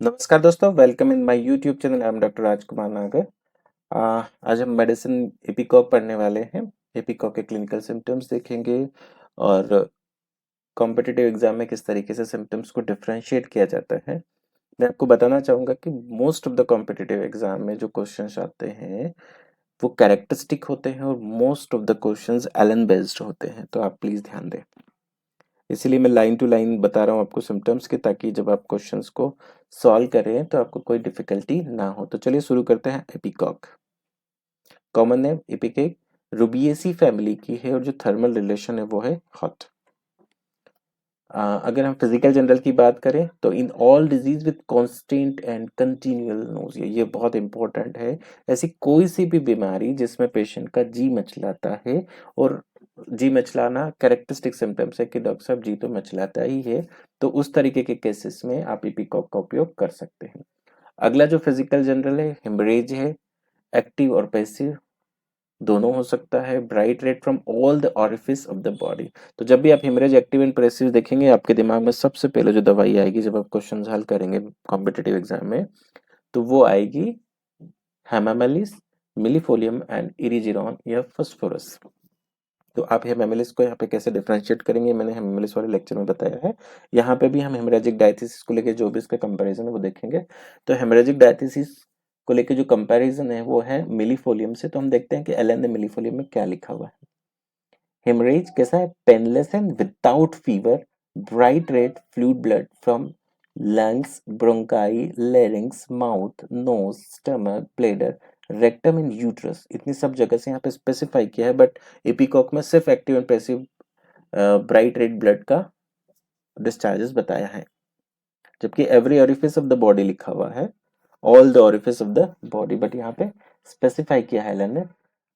नमस्कार दोस्तों, welcome in my YouTube channel. I am doctor Rajkumar Nagar. आज हम मेडिसिन एपिकॉक पढ़ने वाले हैं। एपिकॉक के क्लिनिकल सिम्टम्स देखेंगे और कॉम्पिटिटिव एग्जाम में किस तरीके से सिम्टम्स को डिफरेंशिएट किया जाता है। मैं आपको बताना चाहूँगा कि most of the competitive exam में जो क्वेश्चंस आते हैं वो कैरेक्टरिस्टिक होते हैं और most of the questions Allen based होते हैं, तो आप प्लीज़ ध्यान दें। इसीलिए मैं लाइन टू लाइन बता रहा हूँ आपको सिम्टम्स के, ताकि जब आप क्वेश्चंस को सॉल्व करें तो आपको कोई डिफिकल्टी ना हो। तो चलिए शुरू करते हैं। Ipecac common name एपिकेक, Rubiaceae family की है और जो थर्मल रिलेशन है वो है हॉट। अगर हम फिजिकल जनरल की बात करें तो in all disease with constant and continual nausea, ये बहुत इंपॉर्टेंट है। ऐसी कोई सी भी बीमारी जिसमें पेशेंट का जी मचलाता है, और जी मचलाना कैरेक्टरिस्टिक सिम्टम्स है कि डॉक्टर साहब जी तो मचलाता ही है, तो उस तरीके के केसेस में आप इपिकॉक का उपयोग कर सकते हैं। अगला जो फिजिकल जनरल है, हेमरेज है, एक्टिव और पैसिव दोनों हो सकता है। Bright red from all the orifice of the body, तो जब भी आप हेमरेज एक्टिव एंड पैसिव देखेंगे आपके दिमाग में सबसे पहले जो दवाई आएगी जब आप क्वेश्चन हल करेंगे कॉम्पिटिटिव एग्जाम में, तो वो आएगी हेमामेलिस, मिलीफोलियम एंड इरिजिरॉन या फास्फोरस। तो आप हेमामेलिस को यहाँ पे कैसे डिफरेंशिएट करेंगे, मैंने हेमामेलिस वाले लेक्चर में बताया है। यहाँ पे भी हम हेमरेजिक डायथिसिस को लेके जो भी इसका कंपैरिजन है वो देखेंगे। तो हेमरेजिक डायथिसिस को लेके जो कंपैरिजन है वो है मिलीफोलियम से। तो हम देखते हैं कि एलन ने मिलीफोलियम में क्या लिखा हुआ है। हेमरेज कैसा है? Painless and without fever, bright red fluid blood from lungs, bronchi, larynx, mouth, nose, stomach, bladder, rectum and uterus. इतनी सब जगह से यहाँ पे स्पेसिफाई किया है, बट एपिकॉक में सिर्फ active and passive bright red blood का डिस्चार्जेस बताया है, जबकि every orifice of the body लिखा हुआ है, all the orifice of the body, but यहाँ पे स्पेसिफाई किया है एलन ने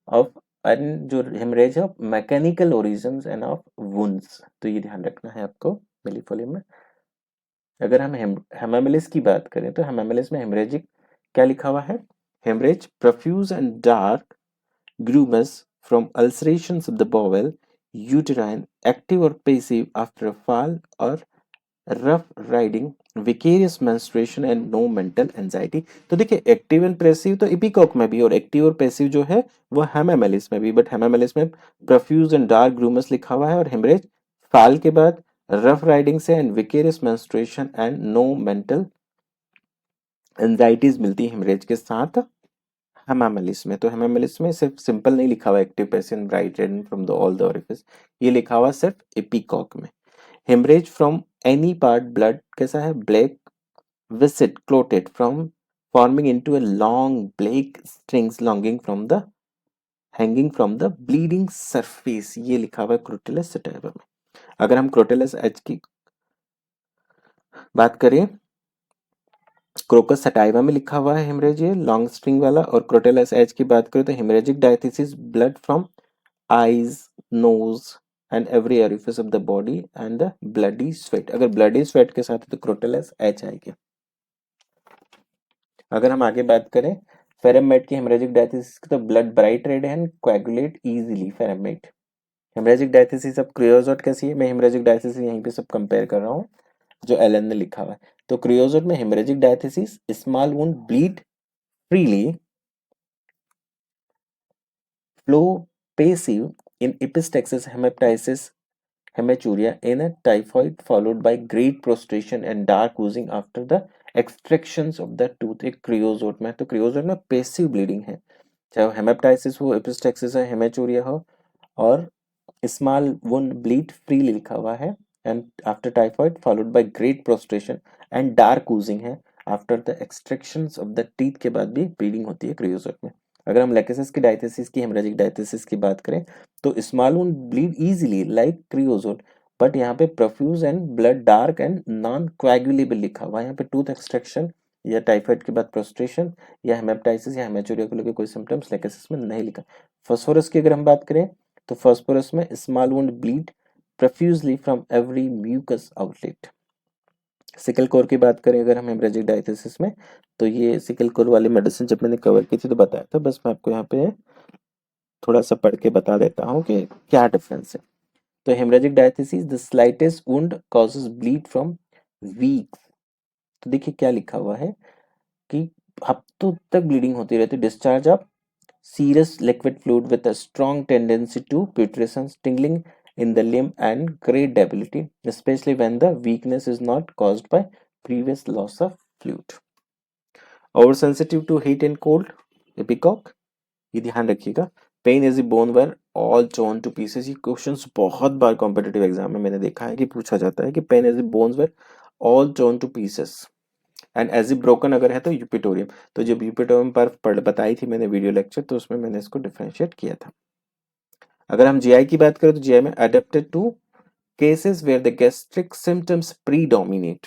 ऑफ, एंड जो हेमरेज है mechanical origins end of wounds, तो ये ध्यान रखना है आपको मिलीफोलियम में। अगर हम हेमामेलिस की बात करें तो हेमामेलिस में हेमरेजिक क्या लिखा हुआ है? Haemorrhage profuse and dark grumous from ulcerations of the bowel, uterine, active और पैसिव आफ्टर फॉल और rough riding, vicarious menstruation and no mental anxiety. तो देखिए एक्टिव एंड पैसिव तो इपिकॉक में भी, और एक्टिव और पैसिव जो है वो हेमामेलिस में भी, बट हेमामेलिस में प्रोफ्यूज एंड डार्क ग्रूमस लिखा हुआ है, और हेमरेज फाल के बाद रफ राइडिंग से and vicarious menstruation and no mental anxieties मिलती है हेमरेज के साथ हेमामेलिस में। तो हेमामेलिस में सिर्फ सिंपल नहीं लिखा हुआ active passive bright red from the all the orifice, ये लिखा हुआ सिर्फ एपिकॉक में। Haemorrhage from any part blood कैसा है? Black viscid clotted from forming into a long black strings longing from the hanging from the bleeding surface, ये लिखा हुआ है क्रोटेलस सटाइवा में। अगर हम क्रोटेलस एच की बात करें, क्रोकस सटाइवा में लिखा हुआ है हेमरेज ये लॉन्ग स्ट्रिंग वाला, और क्रोटेलस एच की बात करें तो haemorrhagic diathesis blood from eyes, nose and every orifice of the body and the bloody sweat। अगर bloody sweat के साथ है तो क्रोटेलस एच आएगी। अगर हम आगे बात करें फेरेमेट की हेमरेजिक डायथिसिस की, तो blood bright red and coagulate easily ferrum met. Haemorrhagic diathesis अब क्रियोजोट कैसी है? मैं हेमरेजिक डायथिसिस यहीं पे सब कंपेयर कर रहा हूँ जो एलन ने लिखा हुआ है। तो क्रियोजोट में haemorrhagic diathesis small wound bleed freely, flow passive in epistaxis hemoptysis hematuria in a typhoid followed by great prostration and dark oozing after the extractions of the tooth। एक क्रियोजोट में, तो creosote में passive bleeding है, चाहे वो हेमेप्टाइसिस हो, epistaxis है, haematuria हो, और स्मॉल वुंड ब्लीड फ्रीली लिखा हुआ है, and after typhoid followed by great prostration and dark oozing है, after the extractions of the teeth के बाद भी ब्लीडिंग होती है क्रियोजोट में। अगर हम लेकेसिस की डायथिसिस की हेमरेजिक डायथिसिस की बात करें तो small wound bleed easily like creosote, but यहाँ पे profuse and blood dark and non coagulable लिखा हुआ है। यहाँ पे टूथ एक्सट्रैक्शन या टाइफाइड के बाद प्रोस्ट्रेशन या हेमेप्टाइसिस या हेमेचूरिया को लेकर कोई सिम्टम्स लेकेसिस में नहीं लिखा। फास्फोरस की अगर हम बात करें तो फास्फोरस में small wound bleed profusely from every mucous outlet. सिकल कोर की बात करें अगर हम हेमरेजिक डायथिसिस में, तो ये सिकल कोर वाली मेडिसिन जब मैंने कवर की थी तो बताया था, बस मैं आपको यहाँ पे थोड़ा सा पढ़ के बता देता हूँ कि क्या डिफरेंस है। तो haemorrhagic diathesis the slightest wound causes bleed from weeks तो देखिए क्या लिखा हुआ है कि हफ्तों तक ब्लीडिंग होती रहती है, discharge of serous liquid fluid with a strong tendency to putrescence, tingling in the limb, and great debility, especially when the weakness is not caused by previous loss of fluid. Oversensitive to heat and cold, epicock, ये ध्यान रखिएगा. Pain is bone were all torn to pieces. ये questions बहुत बार competitive exam में मैंने देखा है कि पूछा जाता है कि pain is bones were all torn to pieces and as a broken अगर है तो यूपिटोरियम. तो जब यूपिटोरियम पर बताई थी मैंने वीडियो लेक्चर, तो उसमें मैंने इसको डिफरेंशिएट किया था. अगर हम जीआई की बात करें तो जीआई में adapted to cases where the gastric symptoms predominate.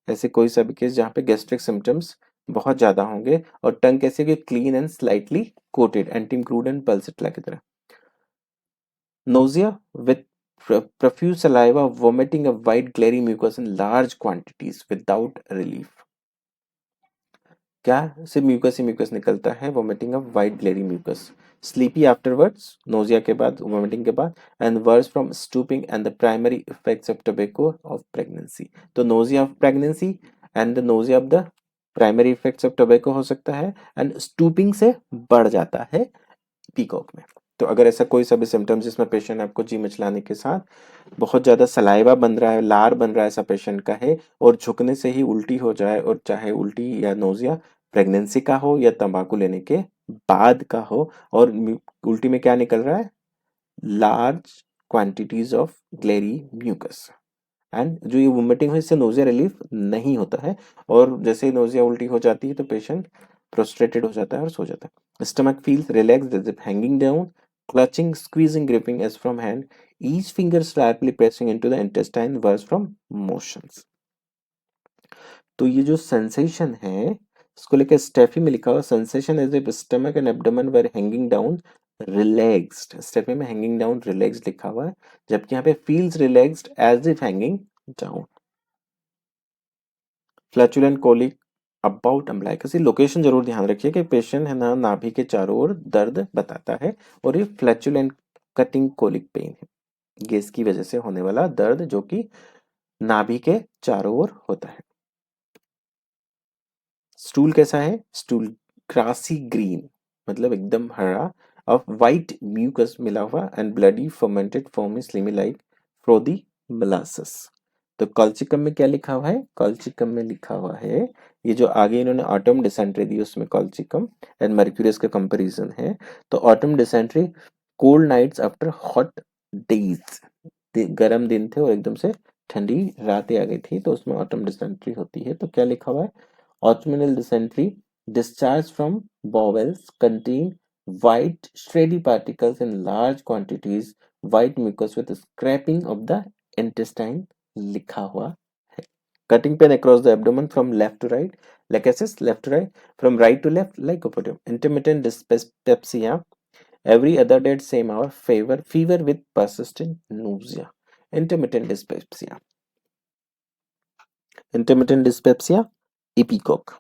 ऐसे कोई सा भी केस जहाँ पे गैस्ट्रिक सिम्टम्स बहुत ज्यादा होंगे और टंग कैसे होगी, clean and slightly coated, ant crud and pulsatilla की तरह. Nausea with profuse saliva, vomiting a white glary mucus in large quantities without relief. क्या सिर्फ म्यूकस ही म्यूकस निकलता है, vomiting of white glairy mucus, sleepy afterwards, nausea के बाद, vomiting के बाद, and worse from stooping and the primary effects of tobacco of pregnancy. तो nausea of pregnancy and the nausea of the primary effects of tobacco हो सकता है, and stooping से बढ़ जाता है पीकॉक में. तो अगर ऐसा कोई सा भी सिम्टम्स जिसमें पेशेंट आपको जी मिचलाने के साथ बहुत ज्यादा सलाइवा बन रहा है, लार बन रहा है, ऐसा पेशेंट का है, और झुकने से ही उल्टी हो जाए, और चाहे उल्टी या नोजिया प्रेगनेंसी का हो या तंबाकू लेने के बाद का हो, और उल्टी में क्या निकल रहा है, large quantities of glairy mucus, and जो ये वोमिटिंग है इससे नोजिया रिलीफ नहीं होता है, और जैसे ही नोजिया उल्टी हो जाती है तो पेशेंट प्रोस्ट्रेटेड हो जाता है और सो जाता है. Stomach feels relaxed as if hanging down, clutching, squeezing, gripping as from hand, each finger sharply pressing into the intestine, worse from motions. तो ये जो सेंसेशन है इसको लेकर स्टेफी में लिखा हुआ, sensation as if stomach and abdomen were hanging down relaxed. Staph में हैंगिंग डाउन रिलैक्स्ड लिखा हुआ है, जबकि यहाँ पे feels relaxed as if hanging down. Flatulent colic about umbilicus. Location जरूर ध्यान रखिए कि पेशेंट है ना नाभि के चारों ओर दर्द बताता है, और ये फ्लैचुलेंट कटिंग कोलिक पेन है, गैस की वजह से होने वाला दर्द जो कि नाभि के चारों ओर होता है. स्टूल कैसा है, स्टूल ग्रासी ग्रीन, मतलब एकदम हरा, ऑफ वाइट म्यूकस मिला हुआ, and bloody fermented form slimy like frothy molasses. तो कॉल्चिकम में क्या लिखा हुआ है, कॉल्चिकम में लिखा हुआ है, ये जो आगे इन्होंने ऑटम डिसेंट्री दी उसमें कॉल्चिकम एंड मर्क्यूरियस का कंपैरिजन है. तो autumn dysentery, cold nights after hot days, गर्म दिन थे और एकदम से ठंडी रातें आ गई थी, तो उसमें ऑटम डिसेंट्री होती है. तो क्या लिखा हुआ है, ऑटोमिनल dysentery, discharge from bowels contain white stray particles in large quantities, white mucus with scraping of the intestine लिखा हुआ है. Cutting pain across the abdomen from left to right, lachesis left to right, from right to left lycopodium. Intermittent dyspepsia, every other day same hour, fever with persistent nausea. Intermittent dyspepsia. Intermittent dyspepsia, epicock.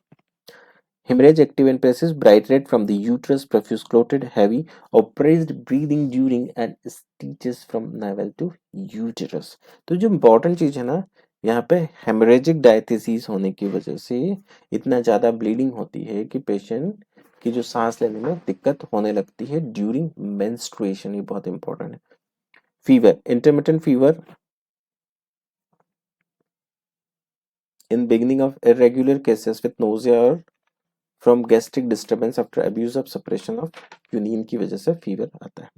Hemorrhage active and presses, bright red from the uterus, profuse clotted, heavy, oppressed breathing during and stitches from navel to uterus. तो जो important चीज है ना, यहाँ पे haemorrhagic diathesis होने की वजह से इतना ज्यादा ब्लीडिंग होती है कि पेशेंट की जो सांस लेने में दिक्कत होने लगती है ड्यूरिंग मेंस्ट्रुएशन. ये बहुत इंपॉर्टेंट है. Fever, intermittent fever in beginning of irregular cases with nausea or from gastric disturbance after abuse of suppression of quinine की वजह से फीवर आता है.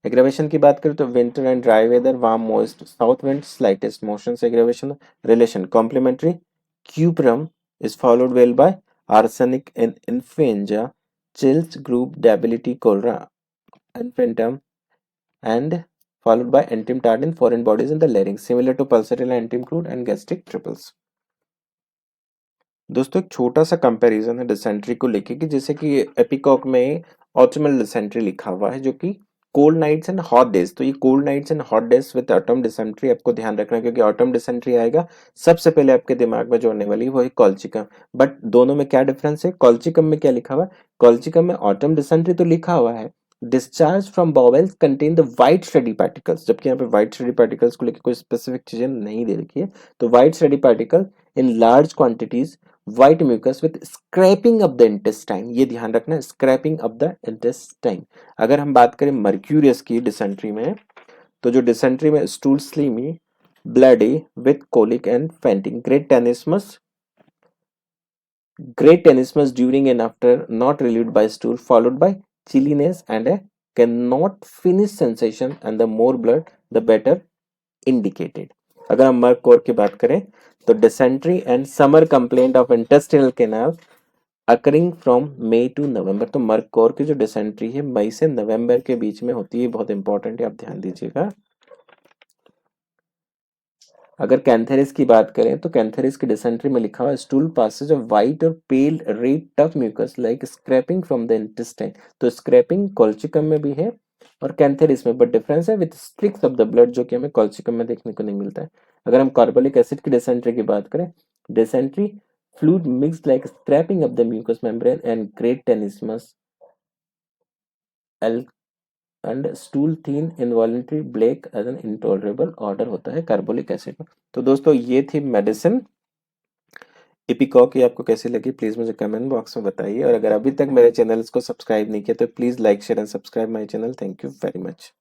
एग्रेवेशन की बात करें तो winter and dry weather, warm moist south wind, slightest motion से aggravation. Relation complementary, cuprum is followed well by arsenic in influenza, chills group debility cholera infantile, and followed by antimatard in foreign bodies in the larynx, similar to pulsatile antimcrude and gastric triples. दोस्तों एक छोटा सा comparison है dysentery को लेके कि जैसे कि एपिकॉक में ऑटोमल डिसेंट्री लिखा हुआ है जो कि cold nights and hot days. तो ये cold nights and hot days with autumn dysentery आपको ध्यान रखना है, क्योंकि ऑटम डिसेंट्री आएगा सबसे पहले आपके दिमाग में जो आने वाली है वो है कॉल्चिकम. बट दोनों में क्या डिफरेंस है, कॉल्चिकम में क्या लिखा हुआ है, कॉल्चिकम में ऑटम डिसेंट्री तो लिखा हुआ है, discharge from bowels contain the white study particles, जबकि यहाँ पे वाइट स्टडी पार्टिकल्स को लेकर कोई स्पेसिफिक चीजें नहीं दे रखी है। तो white study particle in large quantities, white mucus with scraping of the intestine, ये ध्यान रखना, स्क्रैपिंग ऑफ द इंटेस्टाइन। अगर हम बात करें मर्क्यूरियस की डिसेंट्री में, तो जो डिसेंट्री में stool slimy, bloody with colic and fainting, great tenesmus during and after not relieved by stool, followed by chilliness and a cannot finish sensation, and the more blood the better indicated. अगर हम merc core की बात करें तो dysentery and summer complaint of intestinal canal occurring from May to November. तो merc core की जो dysentery है मई से नवंबर के बीच में होती है, बहुत इंपॉर्टेंट है, आप ध्यान दीजिएगा। अगर कैंथेरिस की बात करें तो कैंथेरिस की डिसेंट्री में लिखा हुआ स्टूल पासेज ऑफ वाइट और pale red tough mucus like scraping from the intestine. तो स्क्रैपिंग कोल्चिकम में भी है और कैंथेरिस में, बट डिफरेंस है with streaks of the blood, जो कि हमें कोल्चिकम में देखने को नहीं मिलता है। अगर हम कार्बोलिक एसिड की डिसेंट्री की बात करें, dysentery fluid mix like scraping of the mucous membrane and great tenesmus and stool thin involuntary black as an intolerable odour होता है कार्बोलिक एसिड में। तो दोस्तों ये थी मेडिसिन इपिकॉक, ये आपको कैसी लगी प्लीज मुझे कमेंट बॉक्स में बताइए, और अगर अभी तक मेरे चैनल को सब्सक्राइब नहीं किया तो please like share and subscribe my channel. Thank you very much.